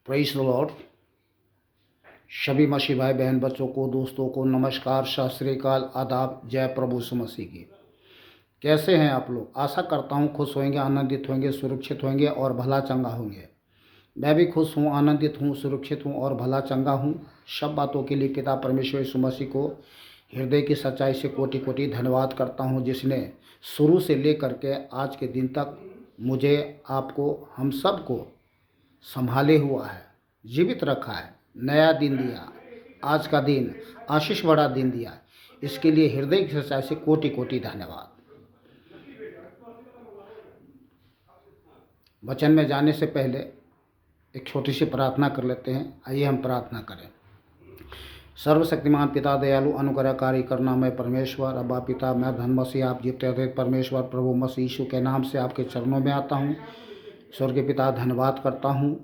Praise the Lord. सभी मसीह भाई बहन बच्चों को, दोस्तों को नमस्कार, सत श्री अकाल, आदाब, जय प्रभु यीशु मसीह की। कैसे हैं आप लोग? आशा करता हूँ खुश होंगे, आनंदित होंगे, सुरक्षित होंगे और भला चंगा होंगे। मैं भी खुश हूँ, आनंदित हूँ, सुरक्षित हूँ और भला चंगा हूँ। सब बातों के लिए पिता परमेश्वर यीशु मसीह को हृदय की सच्चाई से कोटि कोटि धन्यवाद करता हूँ, जिसने शुरू से लेकर के आज के दिन तक मुझे, आपको, हम सब को संभाले हुआ है, जीवित रखा है, नया दिन दिया, आज का दिन आशीष भरा दिन दिया। इसके लिए हृदय की सच्चाई से कोटि कोटि धन्यवाद। वचन में जाने से पहले एक छोटी सी प्रार्थना कर लेते हैं। आइए हम प्रार्थना करें। सर्वशक्तिमान पिता, दयालु, अनुग्रहकारी, करुणामय परमेश्वर, अब्बा पिता, मैं धन मसीह, आप जीते अद्वैत परमेश्वर प्रभु मसीह यीशु के नाम से आपके चरणों में आता हूँ। स्वर्गीय पिता, धन्यवाद करता हूँ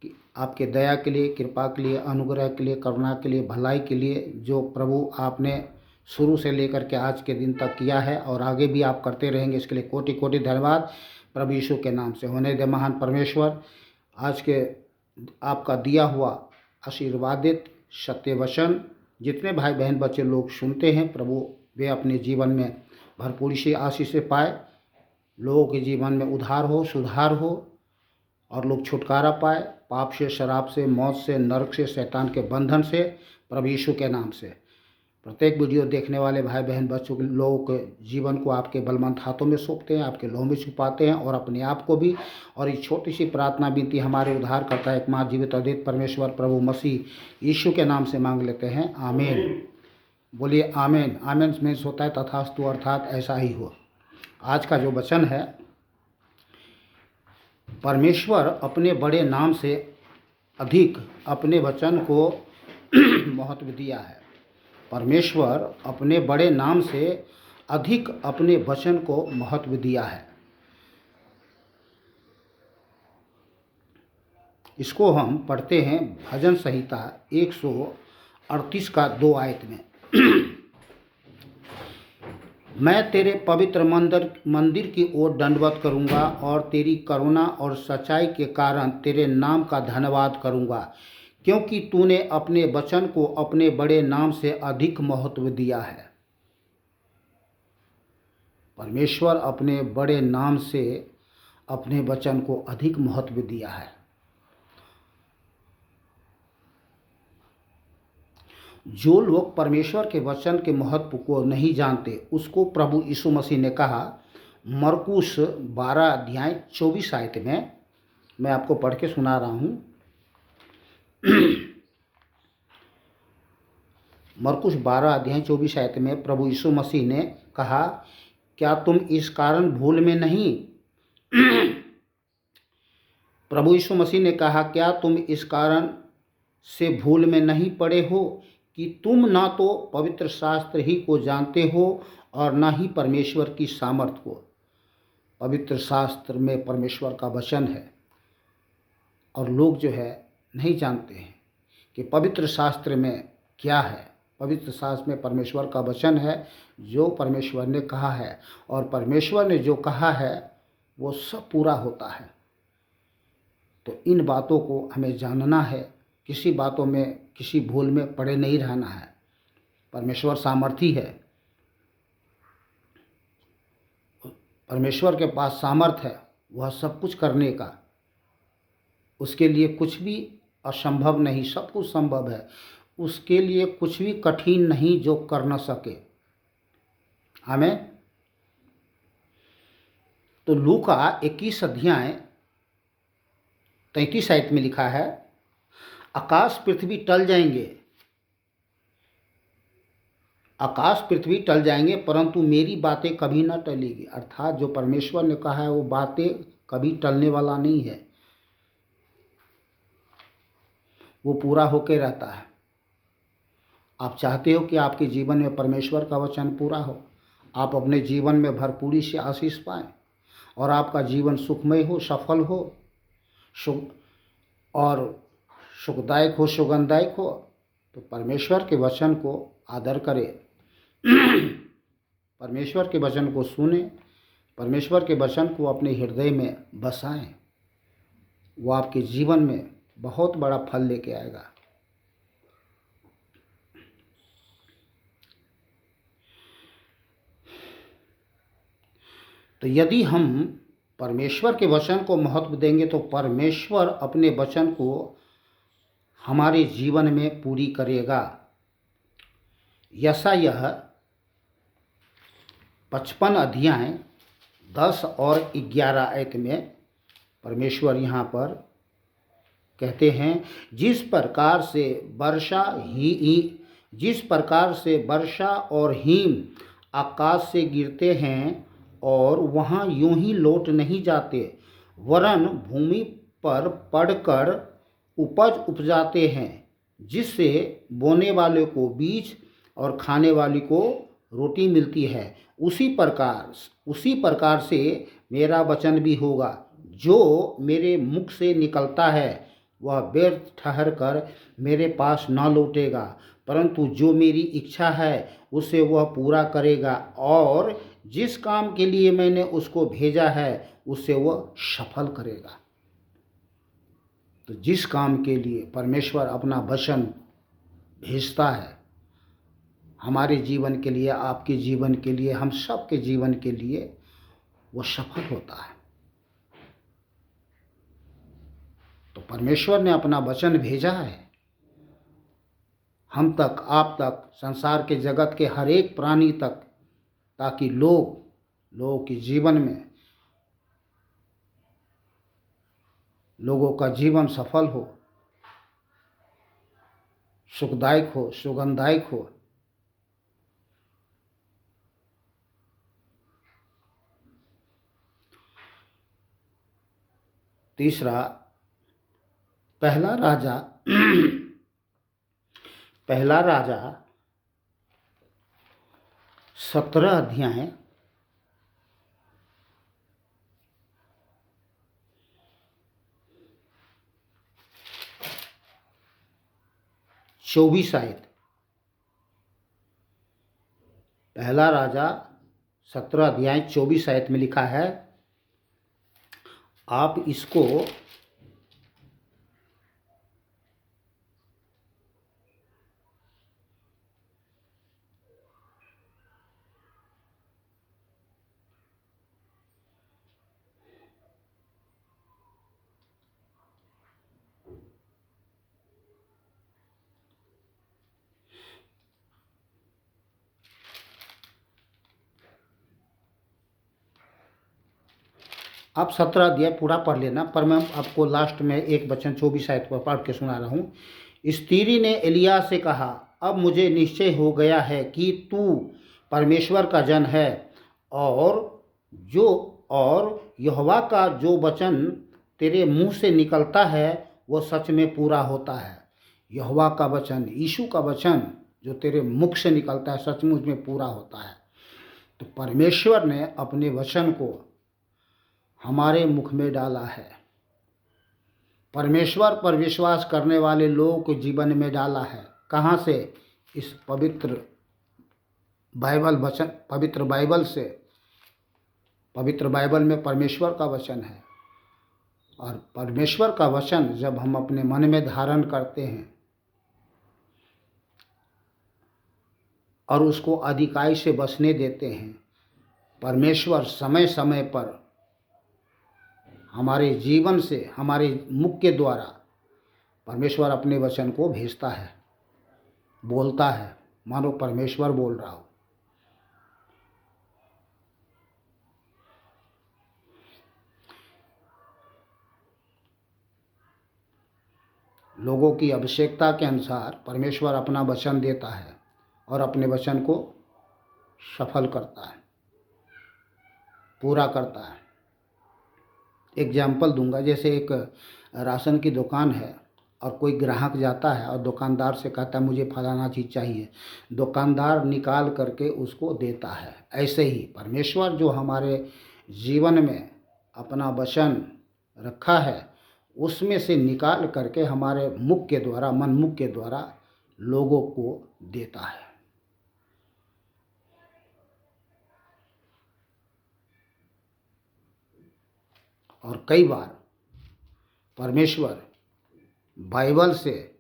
कि आपके दया के लिए, कृपा के लिए, अनुग्रह के लिए, करुणा के लिए, भलाई के लिए, जो प्रभु आपने शुरू से लेकर के आज के दिन तक किया है और आगे भी आप करते रहेंगे, इसके लिए कोटि कोटि धन्यवाद प्रभु यीशु के नाम से। होने दे महान परमेश्वर, आज के आपका दिया हुआ आशीर्वादित सत्य वचन जितने भाई बहन बच्चे लोग सुनते हैं प्रभु, वे अपने जीवन में भरपूरी से आशीष से पाए, लोगों के जीवन में उद्धार हो, सुधार हो और लोग छुटकारा पाए पाप से, शराब से, मौत से, नरक से, शैतान के बंधन से, प्रभु यीशु के नाम से। प्रत्येक वीडियो देखने वाले भाई बहन बच्चों के लोगों के जीवन को आपके बलवंत हाथों में सौंपते हैं, आपके लोह में छुपाते हैं और अपने आप को भी। और एक छोटी सी प्रार्थना विनती हमारे उद्धार करता है एकमात्र जीवित अद्वित परमेश्वर प्रभु मसीह यीशु के नाम से मांग लेते हैं, आमीन। बोलिए आमीन। आमीन मीन्स होता है तथास्तु, अर्थात ऐसा ही हो। आज का जो वचन है, परमेश्वर अपने बड़े नाम से अधिक अपने वचन को महत्व दिया है। परमेश्वर अपने बड़े नाम से अधिक अपने वचन को महत्व दिया है। इसको हम पढ़ते हैं भजन संहिता 138 का 2 आयत में। मैं तेरे पवित्र मंदिर की ओर दंडवत करूंगा और तेरी करुणा और सच्चाई के कारण तेरे नाम का धन्यवाद करूंगा, क्योंकि तूने अपने वचन को अपने बड़े नाम से अधिक महत्व दिया है। परमेश्वर अपने बड़े नाम से अपने वचन को अधिक महत्व दिया है। जो लोग परमेश्वर के वचन के महत्व को नहीं जानते, उसको प्रभु यीशु मसीह ने कहा मरकुस 12 अध्याय 24 आयत में, मैं आपको पढ़ के सुना रहा हूँ। मरकुस 12 अध्याय 24 आयत में प्रभु यीशु मसीह ने कहा, क्या तुम इस कारण भूल में नहीं प्रभु यीशु मसीह ने कहा, क्या तुम इस कारण से भूल में नहीं पड़े हो कि तुम ना तो पवित्र शास्त्र ही को जानते हो और ना ही परमेश्वर की सामर्थ को। पवित्र शास्त्र में परमेश्वर का वचन है और लोग जो है नहीं जानते हैं कि पवित्र शास्त्र में क्या है। पवित्र शास्त्र में परमेश्वर का वचन है, जो परमेश्वर ने कहा है, और परमेश्वर ने जो कहा है वो सब पूरा होता है। तो इन बातों को हमें जानना है, किसी बातों में, किसी भूल में पड़े नहीं रहना है। परमेश्वर सामर्थी है, परमेश्वर के पास सामर्थ है वह सब कुछ करने का। उसके लिए कुछ भी असंभव नहीं, सब कुछ संभव है। उसके लिए कुछ भी कठिन नहीं जो कर न सके। हमें तो लूका 21 अध्याय 33 आयत में लिखा है, आकाश पृथ्वी टल जाएंगे, आकाश पृथ्वी टल जाएंगे, परंतु मेरी बातें कभी ना टलेगी। अर्थात जो परमेश्वर ने कहा है वो बातें कभी टलने वाला नहीं है, वो पूरा होके रहता है। आप चाहते हो कि आपके जीवन में परमेश्वर का वचन पूरा हो, आप अपने जीवन में भरपूरी से आशीष पाएं और आपका जीवन सुखमय हो, सफल हो, और सुखदायक हो, सुगंधदायक हो, तो परमेश्वर के वचन को आदर करें, परमेश्वर के वचन को सुने, परमेश्वर के वचन को अपने हृदय में बसाएं। वो आपके जीवन में बहुत बड़ा फल लेके आएगा। तो यदि हम परमेश्वर के वचन को महत्व देंगे तो परमेश्वर अपने वचन को हमारे जीवन में पूरी करेगा। यशायाह 55 अध्याय 10 और 11 आयत में परमेश्वर यहाँ पर कहते हैं, जिस प्रकार से वर्षा और हिम आकाश से गिरते हैं और वहाँ यूं ही लौट नहीं जाते, वरन भूमि पर पड़कर उपज उपजाते हैं, जिससे बोने वाले को बीज और खाने वाले को रोटी मिलती है, उसी प्रकार से मेरा वचन भी होगा जो मेरे मुख से निकलता है। वह व्यर्थ ठहर कर मेरे पास न लौटेगा, परंतु जो मेरी इच्छा है उसे वह पूरा करेगा, और जिस काम के लिए मैंने उसको भेजा है उसे वह सफल करेगा। तो जिस काम के लिए परमेश्वर अपना वचन भेजता है, हमारे जीवन के लिए, आपके जीवन के लिए, हम सब के जीवन के लिए, वो सफल होता है। तो परमेश्वर ने अपना वचन भेजा है हम तक, आप तक, संसार के जगत के हर एक प्राणी तक, ताकि लोगों के जीवन में, लोगों का जीवन सफल हो, सुखदायक हो, सुगंधदायक हो। तीसरा, पहला राजा 17 अध्याय 24 आयत। पहला राजा 17 अध्याय 24 आयत में लिखा है, आप इसको आप 17 अध्याय पूरा पढ़ लेना, पर मैं आपको लास्ट में एक वचन 24 आयत पर पढ़ के सुना रहा हूँ। स्त्री ने एलिया से कहा, अब मुझे निश्चय हो गया है कि तू परमेश्वर का जन है, और यहोवा का जो वचन तेरे मुंह से निकलता है वो सच में पूरा होता है। यहोवा का वचन, यीशु का वचन जो तेरे मुख से निकलता है सचमुच में पूरा होता है। तो परमेश्वर ने अपने वचन को हमारे मुख में डाला है, परमेश्वर पर विश्वास करने वाले लोगों के जीवन में डाला है। कहाँ से? इस पवित्र बाइबल से। पवित्र बाइबल में परमेश्वर का वचन है, और परमेश्वर का वचन जब हम अपने मन में धारण करते हैं और उसको अधिकाई से बसने देते हैं, परमेश्वर समय समय पर हमारे जीवन से, हमारे मुख के द्वारा परमेश्वर अपने वचन को भेजता है, बोलता है, मानो परमेश्वर बोल रहा हो। लोगों की आवश्यकता के अनुसार परमेश्वर अपना वचन देता है और अपने वचन को सफल करता है, पूरा करता है। एग्जाम्पल दूंगा, जैसे एक राशन की दुकान है और कोई ग्राहक जाता है और दुकानदार से कहता है मुझे फलाना चीज़ चाहिए, दुकानदार निकाल करके उसको देता है। ऐसे ही परमेश्वर जो हमारे जीवन में अपना वचन रखा है उसमें से निकाल करके हमारे मुख के द्वारा, मन मुख के द्वारा लोगों को देता है। और कई बार परमेश्वर बाइबल से,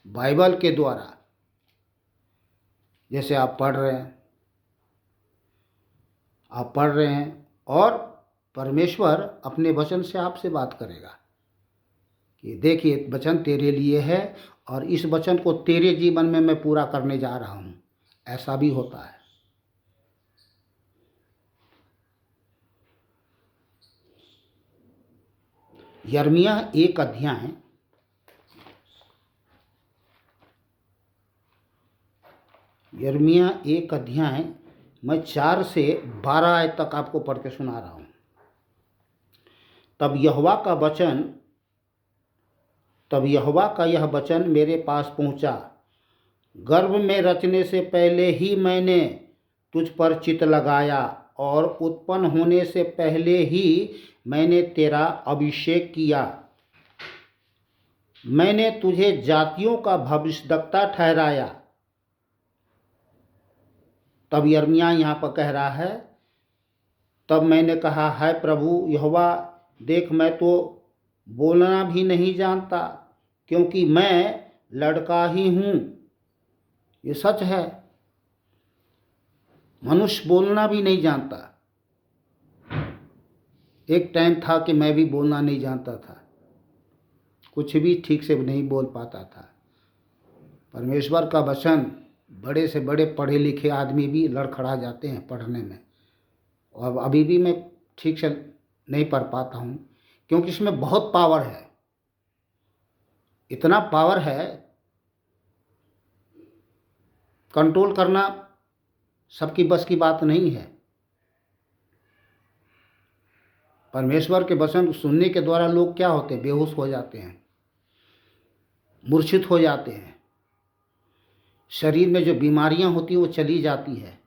बाइबल के द्वारा जैसे आप पढ़ रहे हैं और परमेश्वर अपने वचन से आपसे बात करेगा कि देखिए वचन तेरे लिए है और इस वचन को तेरे जीवन में मैं पूरा करने जा रहा हूँ। ऐसा भी होता है। यिर्मयाह 1 अध्याय मैं 4 से 12 आयत तक आपको पढ़ के सुना रहा हूँ। तब यहोवा का यह वचन मेरे पास पहुँचा, गर्भ में रचने से पहले ही मैंने तुझ पर चित्त लगाया और उत्पन्न होने से पहले ही मैंने तेरा अभिषेक किया। मैंने तुझे जातियों का भविष्यद्वक्ता ठहराया। तब यिर्मयाह यहाँ पर कह रहा है, तब मैंने कहा, है प्रभु यहोवा, देख मैं तो बोलना भी नहीं जानता, क्योंकि मैं लड़का ही हूँ। ये सच है, मनुष्य बोलना भी नहीं जानता। एक टाइम था कि मैं भी बोलना नहीं जानता था, कुछ भी ठीक से नहीं बोल पाता था। परमेश्वर का वचन बड़े से बड़े पढ़े लिखे आदमी भी लड़खड़ा जाते हैं पढ़ने में, और अभी भी मैं ठीक से नहीं पढ़ पाता हूँ, क्योंकि इसमें बहुत पावर है। इतना पावर है, कंट्रोल करना सबकी बस की बात नहीं है। परमेश्वर के वचन सुनने के द्वारा लोग क्या होते हैं? बेहोश हो जाते हैं, मूर्छित हो जाते हैं। शरीर में जो बीमारियां होती हैं वो चली जाती है।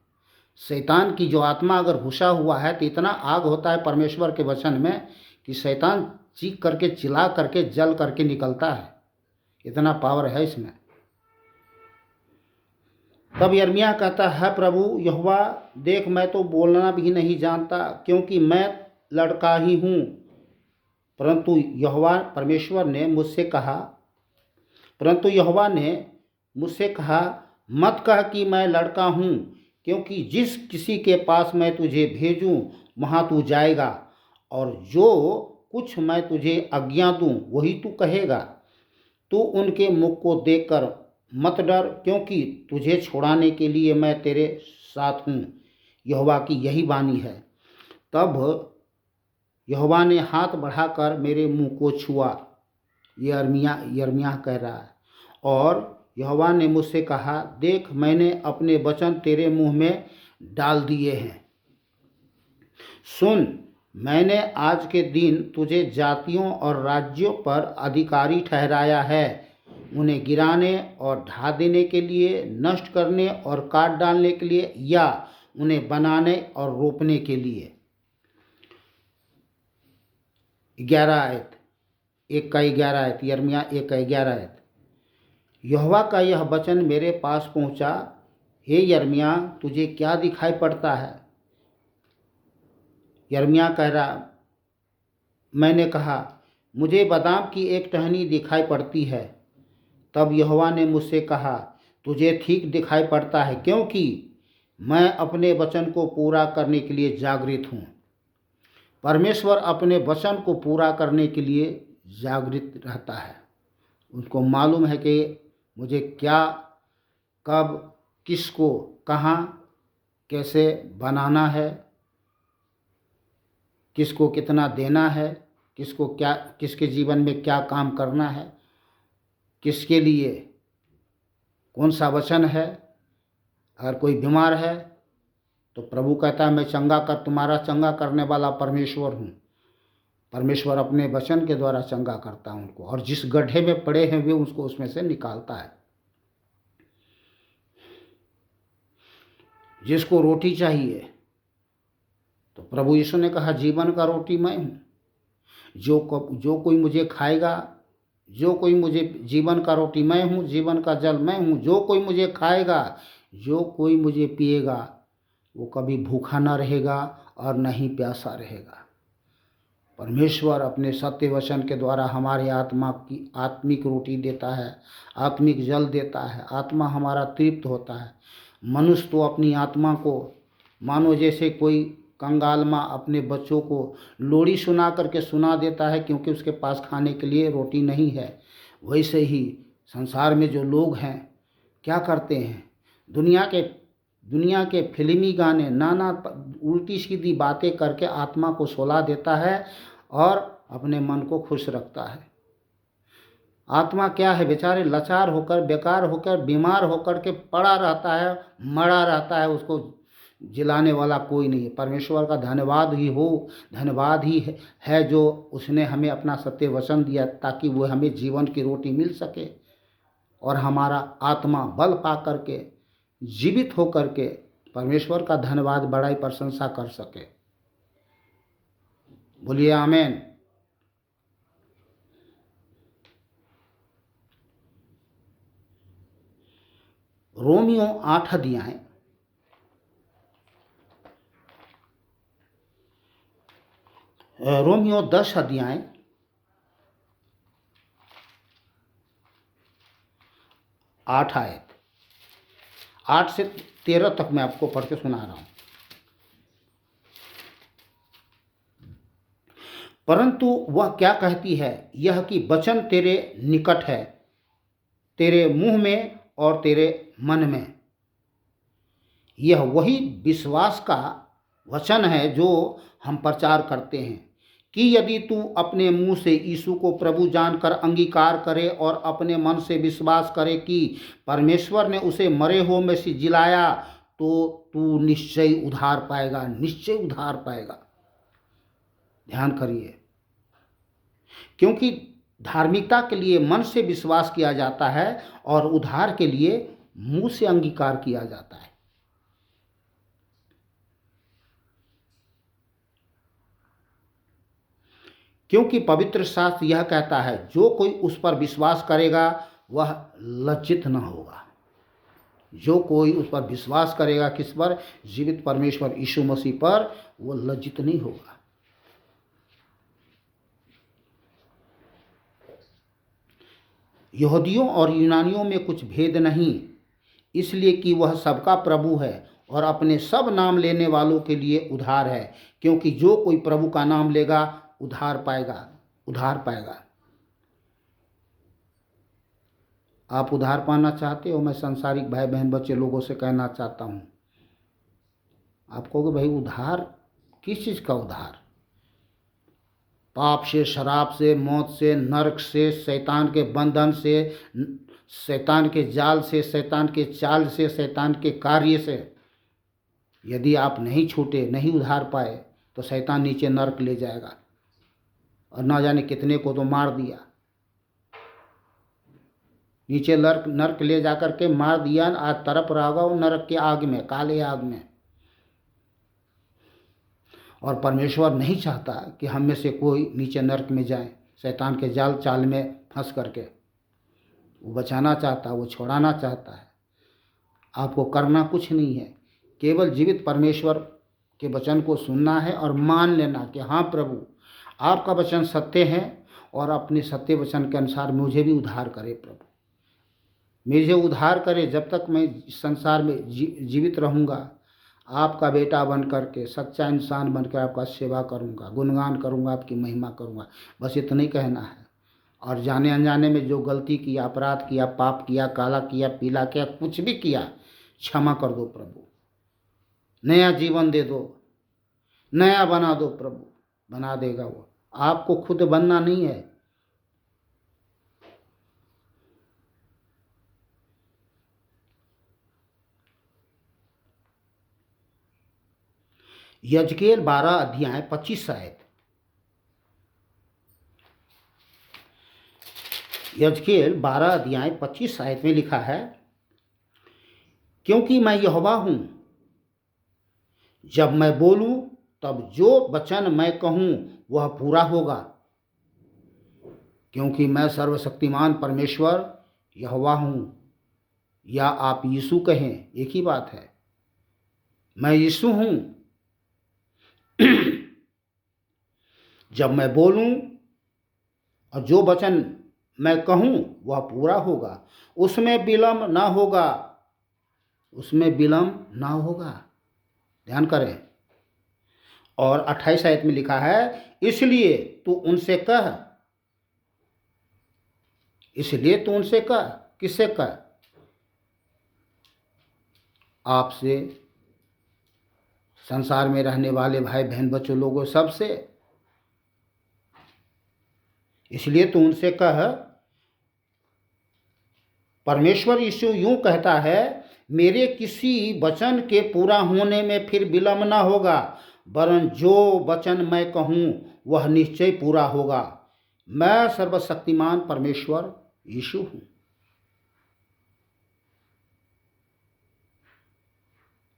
शैतान की जो आत्मा अगर घुसा हुआ है तो इतना आग होता है परमेश्वर के वचन में कि शैतान चीख करके, चिल्ला करके, जल करके निकलता है। इतना पावर है इसमें। तब यिर्मयाह कहता है, प्रभु यहोवा, देख मैं तो बोलना भी नहीं जानता, क्योंकि मैं लड़का ही हूँ। परंतु यहोवा ने मुझसे कहा, मत कह कि मैं लड़का हूँ, क्योंकि जिस किसी के पास मैं तुझे भेजूँ वहाँ तू जाएगा, और जो कुछ मैं तुझे आज्ञा दूँ वही तू कहेगा। तू उनके मुख को देखकर मत डर, क्योंकि तुझे छुड़ाने के लिए मैं तेरे साथ हूँ। यहोवा की यही वाणी है। तब यहोवा ने हाथ बढ़ाकर मेरे मुंह को छुआ। यिर्मयाह कह रहा है। और यहोवा ने मुझसे कहा, देख मैंने अपने वचन तेरे मुंह में डाल दिए हैं। सुन, मैंने आज के दिन तुझे जातियों और राज्यों पर अधिकारी ठहराया है, उन्हें गिराने और ढा देने के लिए, नष्ट करने और काट डालने के लिए, या उन्हें बनाने और रोपने के लिए। 11 आयत, 1 का 11 आयत, यिर्मयाह 1 का 11 आयत। यहोवा का यह वचन मेरे पास पहुंचा, हे यिर्मयाह, तुझे क्या दिखाई पड़ता है? यिर्मयाह कह रहा, मैंने कहा, मुझे बादाम की एक टहनी दिखाई पड़ती है। तब यहोवा ने मुझसे कहा, तुझे ठीक दिखाई पड़ता है, क्योंकि मैं अपने वचन को पूरा करने के लिए जागृत हूँ। परमेश्वर अपने वचन को पूरा करने के लिए जागृत रहता है। उनको मालूम है कि मुझे क्या, कब, किसको, कहाँ, कैसे बनाना है, किसको कितना देना है, किसको क्या, किसके जीवन में क्या काम करना है, किसके लिए कौन सा वचन है। अगर कोई बीमार है तो प्रभु कहता है, मैं तुम्हारा चंगा करने वाला परमेश्वर हूँ। परमेश्वर अपने वचन के द्वारा चंगा करता है उनको, और जिस गड्ढे में पड़े हैं वे उसको उसमें से निकालता है। जिसको रोटी चाहिए तो प्रभु यीशु ने कहा, जीवन का रोटी मैं हूँ। जो कोई मुझे खाएगा, जीवन का रोटी मैं हूँ, जीवन का जल मैं हूँ। जो कोई मुझे खाएगा, जो कोई मुझे पिएगा, वो कभी भूखा ना रहेगा और न ही प्यासा रहेगा। परमेश्वर अपने सत्य वचन के द्वारा हमारे आत्मा की आत्मिक रोटी देता है, आत्मिक जल देता है, आत्मा हमारा तृप्त होता है। मनुष्य तो अपनी आत्मा को मानो जैसे कोई कंगाल माँ अपने बच्चों को लोरी सुना करके सुना देता है, क्योंकि उसके पास खाने के लिए रोटी नहीं है। वैसे ही संसार में जो लोग हैं क्या करते हैं, दुनिया के फिल्मी गाने, नाना उल्टी सीधी बातें करके आत्मा को सुला देता है और अपने मन को खुश रखता है। आत्मा क्या है, बेचारे लाचार होकर, बेकार होकर, बीमार होकर के पड़ा रहता है, मरा रहता है, उसको जिलाने वाला कोई नहीं है। परमेश्वर का धन्यवाद ही हो, धन्यवाद ही है जो उसने हमें अपना सत्य वचन दिया, ताकि वो हमें जीवन की रोटी मिल सके और हमारा आत्मा बल पा करके, जीवित हो करके परमेश्वर का धन्यवाद, बड़ाई, प्रशंसा कर सके। बोलिए आमीन। रोमियो 8 अध्याय रोमियो 10 अध्याय 8 आयत 8 से 13 तक मैं आपको पढ़ के सुना रहा हूँ। परंतु वह क्या कहती है, यह कि वचन तेरे निकट है, तेरे मुंह में और तेरे मन में। यह वही विश्वास का वचन है जो हम प्रचार करते हैं कि यदि तू अपने मुंह से यीशु को प्रभु जानकर अंगीकार करे और अपने मन से विश्वास करे कि परमेश्वर ने उसे मरे हुओं में से जिलाया, तो तू निश्चय उद्धार पाएगा, निश्चय उद्धार पाएगा। ध्यान करिए, क्योंकि धार्मिकता के लिए मन से विश्वास किया जाता है और उद्धार के लिए मुंह से अंगीकार किया जाता है। क्योंकि पवित्र शास्त्र यह कहता है, जो कोई उस पर विश्वास करेगा वह लज्जित न होगा। जो कोई उस पर विश्वास करेगा, किस पर? जीवित परमेश्वर यीशु मसीह पर, वो लज्जित नहीं होगा। यहूदियों और यूनानियों में कुछ भेद नहीं, इसलिए कि वह सबका प्रभु है और अपने सब नाम लेने वालों के लिए उद्धार है। क्योंकि जो कोई प्रभु का नाम लेगा उद्धार पाएगा, उद्धार पाएगा। आप उद्धार पाना चाहते हो? मैं संसारिक भाई बहन बच्चे लोगों से कहना चाहता हूँ, आप कहोगे भाई उद्धार किस चीज़ का उद्धार? पाप से, शराब से, मौत से, नरक से, शैतान के बंधन से, शैतान के जाल से, शैतान के चाल से, शैतान के कार्य से यदि आप नहीं छूटे, नहीं उद्धार पाए, तो शैतान नीचे नरक ले जाएगा और ना जाने कितने को तो मार दिया। नीचे नरक ले जाकर के मार दिया, आज तरफ रहा वो नरक के आग में, काले आग में। और परमेश्वर नहीं चाहता कि हम में से कोई नीचे नरक में जाए, शैतान के जाल चाल में फंस करके। वो बचाना चाहता है, वो छोड़ाना चाहता है। आपको करना कुछ नहीं है, केवल जीवित परमेश्वर के वचन को सुनना है और मान लेना कि हाँ प्रभु, आपका वचन सत्य है और अपने सत्य वचन के अनुसार मुझे भी उद्धार करे प्रभु, मुझे उद्धार करे। जब तक मैं संसार में जीवित रहूँगा, आपका बेटा बन करके, सच्चा इंसान बनकर आपका सेवा करूँगा, गुणगान करूँगा, आपकी महिमा करूँगा। बस इतना ही कहना है। और जाने अनजाने में जो गलती किया, अपराध किया, पाप किया, काला किया, पीला किया, कुछ भी किया, क्षमा कर दो प्रभु। नया जीवन दे दो, नया बना दो प्रभु। बना देगा वो, आपको खुद बनना नहीं है। यजकेल 12 अध्याय 25 आयत। यजकेल 12 अध्याय 25 आयत में लिखा है, क्योंकि मैं यहोवा हूँ, जब मैं बोलूँ तब जो वचन मैं कहूँ वह पूरा होगा। क्योंकि मैं सर्वशक्तिमान परमेश्वर यहोवा हूँ, या आप यीशु कहें, एक ही बात है। मैं यीशु हूँ जब मैं बोलूं और जो वचन मैं कहूं वह पूरा होगा, उसमें विलंब ना होगा, उसमें विलंब ना होगा। ध्यान करें। और 28 आयत में लिखा है, इसलिए तू उनसे कह, इसलिए तू उनसे कह, किससे कह? आपसे, संसार में रहने वाले भाई बहन बच्चों लोगों सबसे। इसलिए तू उनसे कह, परमेश्वर यीशु यूं कहता है, मेरे किसी वचन के पूरा होने में फिर विलंब ना होगा, वरन जो वचन मैं कहूं वह निश्चय पूरा होगा। मैं सर्वशक्तिमान परमेश्वर यीशु हूं।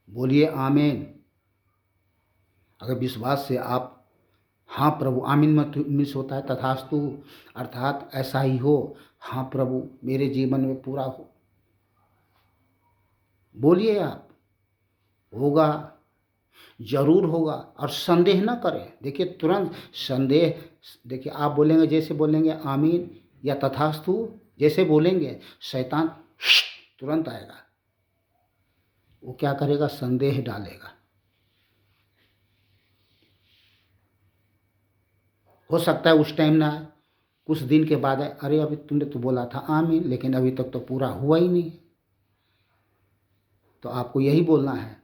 बोलिए आमीन। अगर विश्वास से आप हाँ प्रभु, आमीन मत मिस होता है तथास्तु, अर्थात ऐसा ही हो, हाँ प्रभु मेरे जीवन में पूरा हो। बोलिए आप, होगा, जरूर होगा। और संदेह ना करें। देखिए तुरंत संदेह, देखिए आप बोलेंगे, जैसे बोलेंगे आमीन या तथास्तु जैसे बोलेंगे, शैतान तुरंत आएगा। वो क्या करेगा? संदेह डालेगा। हो सकता है उस टाइम ना आए, कुछ दिन के बाद आए, अरे अभी तुमने तो बोला था आमीन, लेकिन अभी तक तो पूरा हुआ ही नहीं। तो आपको यही बोलना है,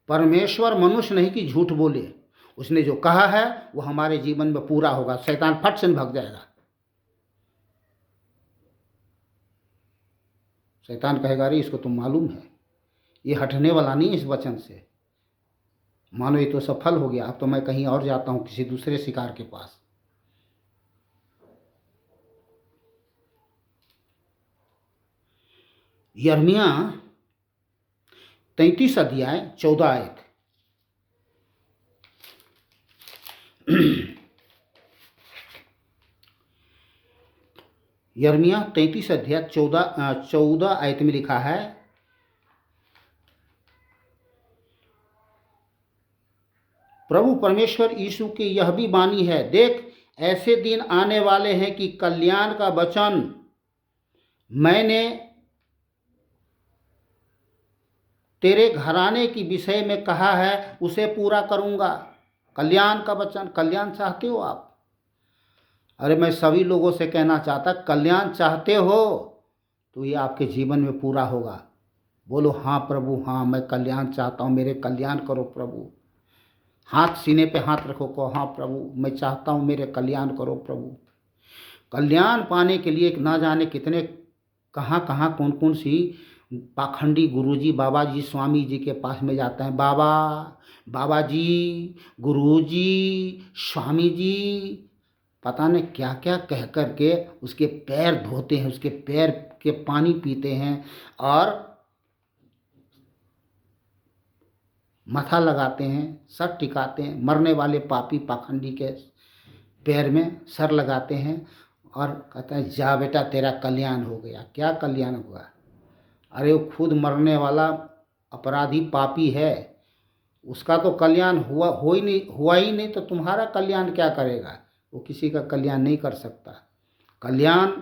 परमेश्वर मनुष्य नहीं कि झूठ बोले, उसने जो कहा है वो हमारे जीवन में पूरा होगा। शैतान फट से भाग जाएगा। शैतान कहेगा, अरे इसको तो मालूम है, ये हटने वाला नहीं इस वचन से, मानो ये तो सफल हो गया, अब तो मैं कहीं और जाता हूं, किसी दूसरे शिकार के पास। यिर्मयाह 33 अध्याय 14 आयत। यिर्मयाह 33 अध्याय 14 आयत में लिखा है, प्रभु परमेश्वर यीशु की यह भी वाणी है, देख ऐसे दिन आने वाले हैं कि कल्याण का वचन मैंने तेरे घराने की विषय में कहा है उसे पूरा करूंगा। कल्याण का वचन, कल्याण चाहते हो आप? अरे मैं सभी लोगों से कहना चाहता, कल्याण चाहते हो तो ये आपके जीवन में पूरा होगा। बोलो हाँ प्रभु, हाँ मैं कल्याण चाहता हूँ, मेरे कल्याण करो प्रभु। हाथ सीने पे हाथ रखो, कहो हाँ प्रभु मैं चाहता हूँ, मेरे कल्याण करो प्रभु। कल्याण पाने के लिए ना जाने कितने कहाँ कहाँ कौन कौन सी पाखंडी गुरुजी, बाबा जी, स्वामी जी के पास में जाते हैं। बाबा, बाबा जी, गुरुजी, स्वामी जी, पता नहीं क्या क्या कह कर के उसके पैर धोते हैं, उसके पैर के पानी पीते हैं और माथा लगाते हैं, सर टिकाते हैं। मरने वाले पापी पाखंडी के पैर में सर लगाते हैं और कहते हैं जा बेटा तेरा कल्याण हो गया। क्या कल्याण हुआ? अरे वो खुद मरने वाला अपराधी पापी है, उसका तो कल्याण हुआ ही नहीं, तो तुम्हारा कल्याण क्या करेगा? वो किसी का कल्याण नहीं कर सकता। कल्याण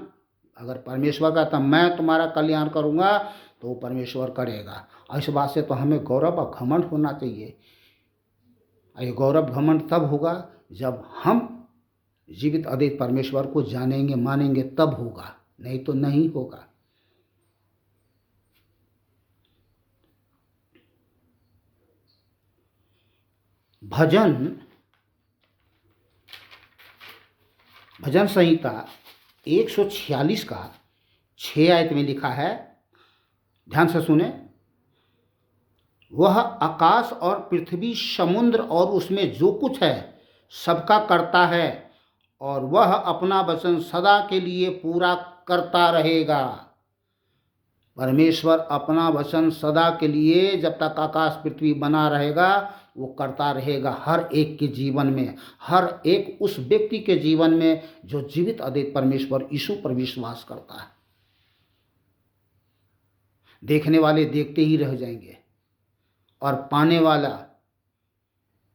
अगर परमेश्वर का, तब मैं तुम्हारा कल्याण करूँगा, तो वो परमेश्वर करेगा। और इस बात से तो हमें गौरव और घमंड होना चाहिए। ये गौरव घमंड तब होगा जब हम जीवित अद्वैत परमेश्वर को जानेंगे, मानेंगे, तब होगा, नहीं तो नहीं होगा। भजन संहिता 146 का 6 आयत में लिखा है, ध्यान से सुने, वह आकाश और पृथ्वी, समुद्र और उसमें जो कुछ है सबका करता है, और वह अपना वचन सदा के लिए पूरा करता रहेगा। परमेश्वर अपना वचन सदा के लिए, जब तक आकाश पृथ्वी बना रहेगा, वो करता रहेगा हर एक के जीवन में, हर एक उस व्यक्ति के जीवन में जो जीवित अद्वैत परमेश्वर यीशु पर विश्वास करता है। देखने वाले देखते ही रह जाएंगे और पाने वाला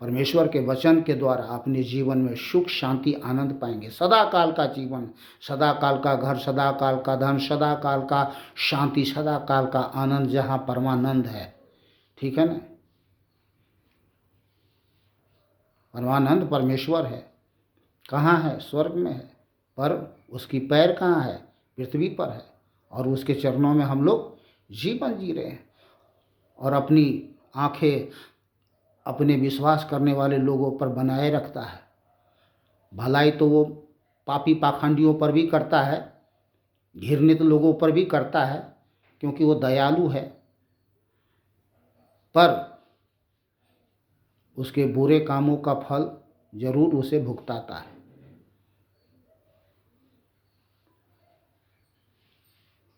परमेश्वर के वचन के द्वारा अपने जीवन में सुख शांति आनंद पाएंगे। सदा काल का जीवन, सदा काल का घर, सदा काल का धन, सदा काल का शांति, सदा काल का आनंद, जहाँ परमानंद है। ठीक है ना? परमानंद परमेश्वर है। कहाँ है? स्वर्ग में है, पर उसकी पैर कहाँ है? पृथ्वी पर है। और उसके चरणों में हम लोग जीवन जी रहे हैं और अपनी आंखें अपने विश्वास करने वाले लोगों पर बनाए रखता है। भलाई तो वो पापी पाखंडियों पर भी करता है, घृणित लोगों पर भी करता है, क्योंकि वो दयालु है, पर उसके बुरे कामों का फल जरूर उसे भुगताता है।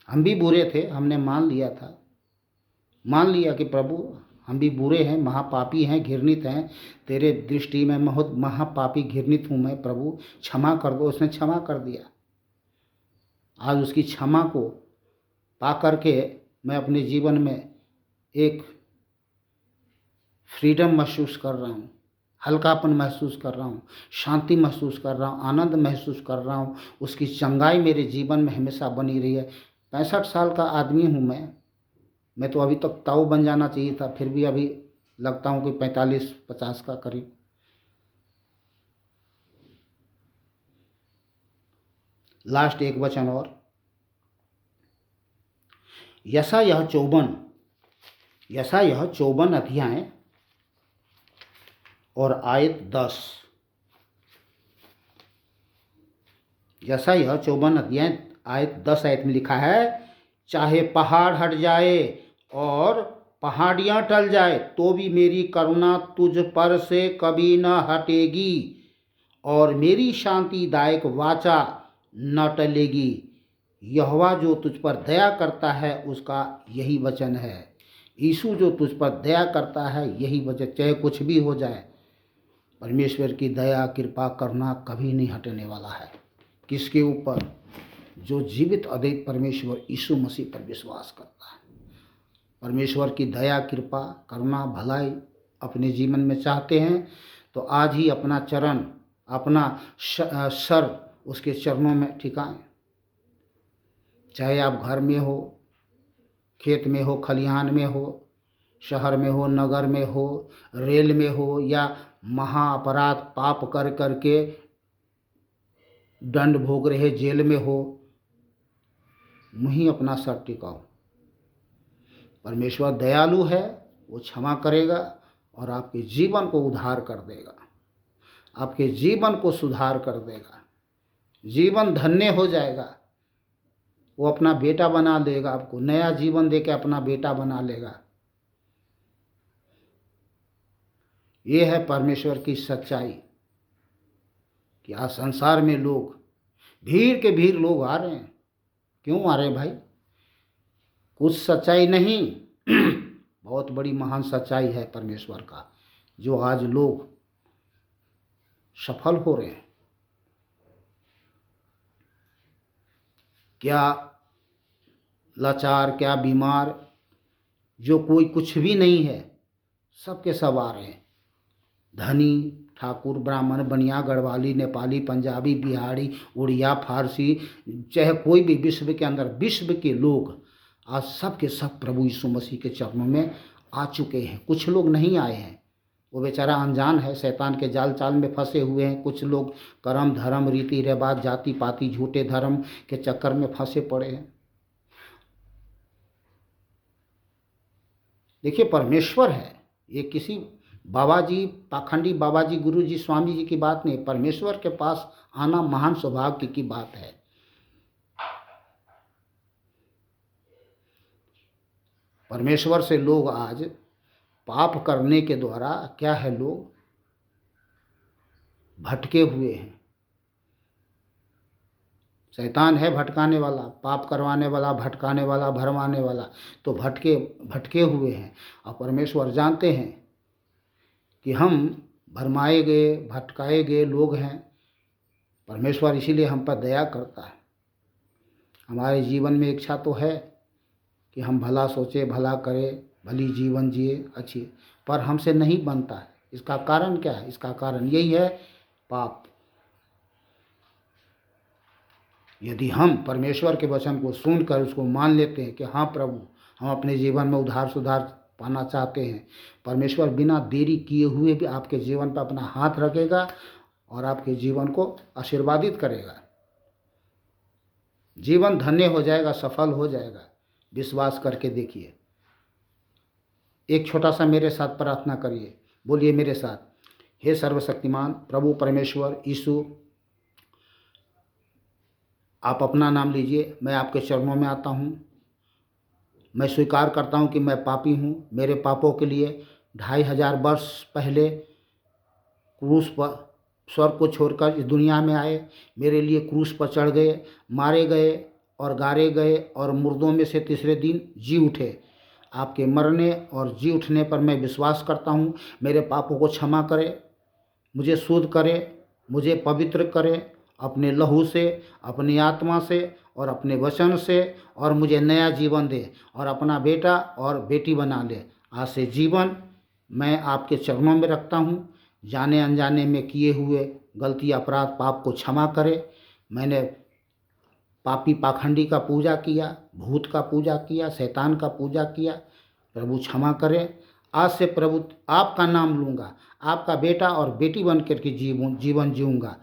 हम भी बुरे थे, हमने मान लिया था, मान लिया कि प्रभु हम भी बुरे हैं, महापापी हैं, घृणित हैं, तेरे दृष्टि में बहुत महापापी घृणित हूँ मैं, प्रभु क्षमा कर दो। उसने क्षमा कर दिया। आज उसकी क्षमा को पा करके मैं अपने जीवन में एक फ्रीडम महसूस कर रहा हूँ, हल्कापन महसूस कर रहा हूँ, शांति महसूस कर रहा हूँ, आनंद महसूस कर रहा हूँ। उसकी चंगाई मेरे जीवन में हमेशा बनी रही है। 65 साल का आदमी हूँ मैं तो अभी तक ताऊ बन जाना चाहिए था, फिर भी अभी लगता हूँ कि 45-50 का करीब। लास्ट एक वचन और, यशायाह 54 अध्याय और आयत 10। यशायाह 54 अध्याय आयत 10 आयत में लिखा है, चाहे पहाड़ हट जाए और पहाड़ियाँ टल जाए तो भी मेरी करुणा तुझ पर से कभी न हटेगी और मेरी शांतिदायक वाचा न टलेगी। यहोवा जो तुझ पर दया करता है उसका यही वचन है। यीशु जो तुझ पर दया करता है यही वचन, चाहे कुछ भी हो जाए, परमेश्वर की दया कृपा करना कभी नहीं हटने वाला है। किसके ऊपर? जो जीवित अद्वैत परमेश्वर यीशु मसीह पर विश्वास करता है। परमेश्वर की दया कृपा करुणा भलाई अपने जीवन में चाहते हैं तो आज ही अपना चरण, अपना सर उसके चरणों में ठिकाएं। चाहे आप घर में हो, खेत में हो, खलिहान में हो, शहर में हो, नगर में हो, रेल में हो, या महाअपराध पाप कर करके दंड भोग रहे जेल में हो, वहीं अपना सर टिकाओ। परमेश्वर दयालु है, वो क्षमा करेगा और आपके जीवन को उद्धार कर देगा, आपके जीवन को सुधार कर देगा, जीवन धन्य हो जाएगा। वो अपना बेटा बना लेगा, आपको नया जीवन देके अपना बेटा बना लेगा। ये है परमेश्वर की सच्चाई कि आज संसार में लोग भीड़ के भीड़ लोग आ रहे हैं। क्यों आ रहे हैं भाई? कुछ सच्चाई नहीं बहुत बड़ी महान सच्चाई है परमेश्वर का, जो आज लोग सफल हो रहे हैं। क्या लाचार, क्या बीमार, जो कोई कुछ भी नहीं है, सबके सब आ रहे हैं। धनी, ठाकुर, ब्राह्मण, बनिया, गढ़वाली, नेपाली, पंजाबी, बिहारी, उड़िया, फारसी, चाहे कोई भी विश्व के अंदर, विश्व के लोग आज सब के सब प्रभु यीशु मसीह के चरणों में आ चुके हैं। कुछ लोग नहीं आए हैं, वो बेचारा अनजान है, शैतान के जाल चाल में फंसे हुए हैं। कुछ लोग कर्म धर्म रीति रिवाज जाति पाति झूठे धर्म के चक्कर में फंसे पड़े हैं। देखिए परमेश्वर है, ये किसी बाबा जी, पाखंडी बाबा जी, गुरु जी, स्वामी जी की बात नहीं। परमेश्वर के पास आना महान सौभाग्य की बात है। परमेश्वर से लोग आज पाप करने के द्वारा क्या है, लोग भटके हुए हैं। शैतान है भटकाने वाला, पाप करवाने वाला, भटकाने वाला, भरमाने वाला, तो भटके हुए हैं। और परमेश्वर जानते हैं कि हम भरमाए गए, भटकाए गए लोग हैं। परमेश्वर इसीलिए हम पर दया करता है। हमारे जीवन में इच्छा तो है कि हम भला सोचे, भला करें, भली जीवन जिए, अच्छी, पर हमसे नहीं बनता है। इसका कारण क्या है? इसका कारण यही है, पाप। यदि हम परमेश्वर के वचन को सुनकर उसको मान लेते हैं कि हाँ प्रभु, हम अपने जीवन में उधार सुधार पाना चाहते हैं, परमेश्वर बिना देरी किए हुए भी आपके जीवन पर अपना हाथ रखेगा और आपके जीवन को आशीर्वादित करेगा। जीवन धन्य हो जाएगा, सफल हो जाएगा। विश्वास करके देखिए। एक छोटा सा मेरे साथ प्रार्थना करिए, बोलिए मेरे साथ, हे सर्वशक्तिमान प्रभु परमेश्वर यीशु, आप अपना नाम लीजिए। मैं आपके चरणों में आता हूँ। मैं स्वीकार करता हूँ कि मैं पापी हूँ। मेरे पापों के लिए 2500 वर्ष पहले क्रूस पर स्वर्ग को छोड़कर इस दुनिया में आए, मेरे लिए क्रूस पर चढ़ गए, मारे गए और गाड़े गए और मुर्दों में से तीसरे दिन जी उठे। आपके मरने और जी उठने पर मैं विश्वास करता हूँ। मेरे पापों को क्षमा करे, मुझे शुद्ध करे, मुझे पवित्र करे अपने लहू से, अपनी आत्मा से और अपने वचन से, और मुझे नया जीवन दे और अपना बेटा और बेटी बना ले। आज से जीवन मैं आपके चरणों में रखता हूँ। जाने अनजाने में किए हुए गलती, अपराध, पाप को क्षमा करे। मैंने पापी पाखंडी का पूजा किया, भूत का पूजा किया, शैतान का पूजा किया, प्रभु क्षमा करें। आज से प्रभु आपका नाम लूँगा, आपका बेटा और बेटी बन करके जीवन जीऊँगा।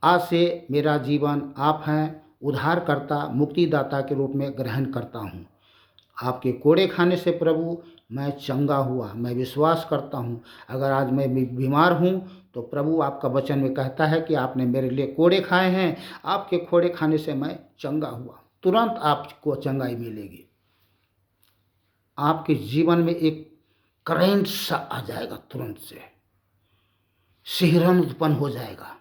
आज से मेरा जीवन आप हैं उद्धारकर्ता, मुक्तिदाता के रूप में ग्रहण करता हूँ। आपके कोड़े खाने से प्रभु मैं चंगा हुआ, मैं विश्वास करता हूँ। अगर आज मैं बीमार हूँ तो प्रभु आपका वचन में कहता है कि आपने मेरे लिए कोड़े खाए हैं, आपके कोड़े खाने से मैं चंगा हुआ। तुरंत आपको चंगाई मिलेगी। आपके जीवन में एक करंट सा आ जाएगा, तुरंत से सिहरन उत्पन्न हो जाएगा,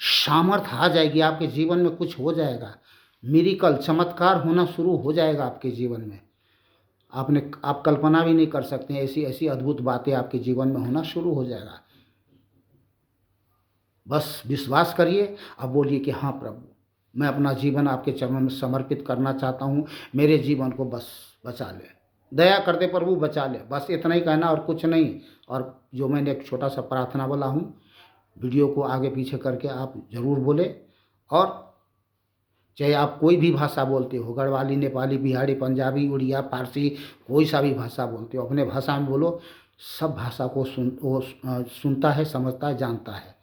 सामर्थ्य आ जाएगी, आपके जीवन में कुछ हो जाएगा, मिरेकल, चमत्कार होना शुरू हो जाएगा आपके जीवन में। आप कल्पना भी नहीं कर सकते हैं, ऐसी ऐसी अद्भुत बातें आपके जीवन में होना शुरू हो जाएगा। बस विश्वास करिए। अब बोलिए कि हाँ प्रभु, मैं अपना जीवन आपके चरणों में समर्पित करना चाहता हूँ। मेरे जीवन को बस बचा ले, दया कर दे प्रभु, बचा ले। बस इतना ही कहना और कुछ नहीं। और जो मैंने एक छोटा सा प्रार्थना बोला हूँ, वीडियो को आगे पीछे करके आप ज़रूर बोले। और चाहे आप कोई भी भाषा बोलते हो, गढ़वाली, नेपाली, बिहारी, पंजाबी, उड़िया, फारसी, कोई सा भी भाषा बोलते हो, अपने भाषा में बोलो। सब भाषा को सुनता है, समझता है, जानता है।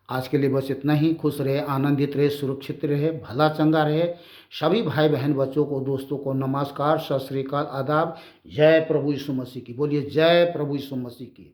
आज के लिए बस इतना ही। खुश रहे, आनंदित रहे, सुरक्षित रहे, भला चंगा रहे। सभी भाई बहन, बच्चों को, दोस्तों को नमस्कार, सत श्री अकाल, आदाब। जय प्रभु यीशु मसीह की। बोलिए जय प्रभु यीशु मसीह की।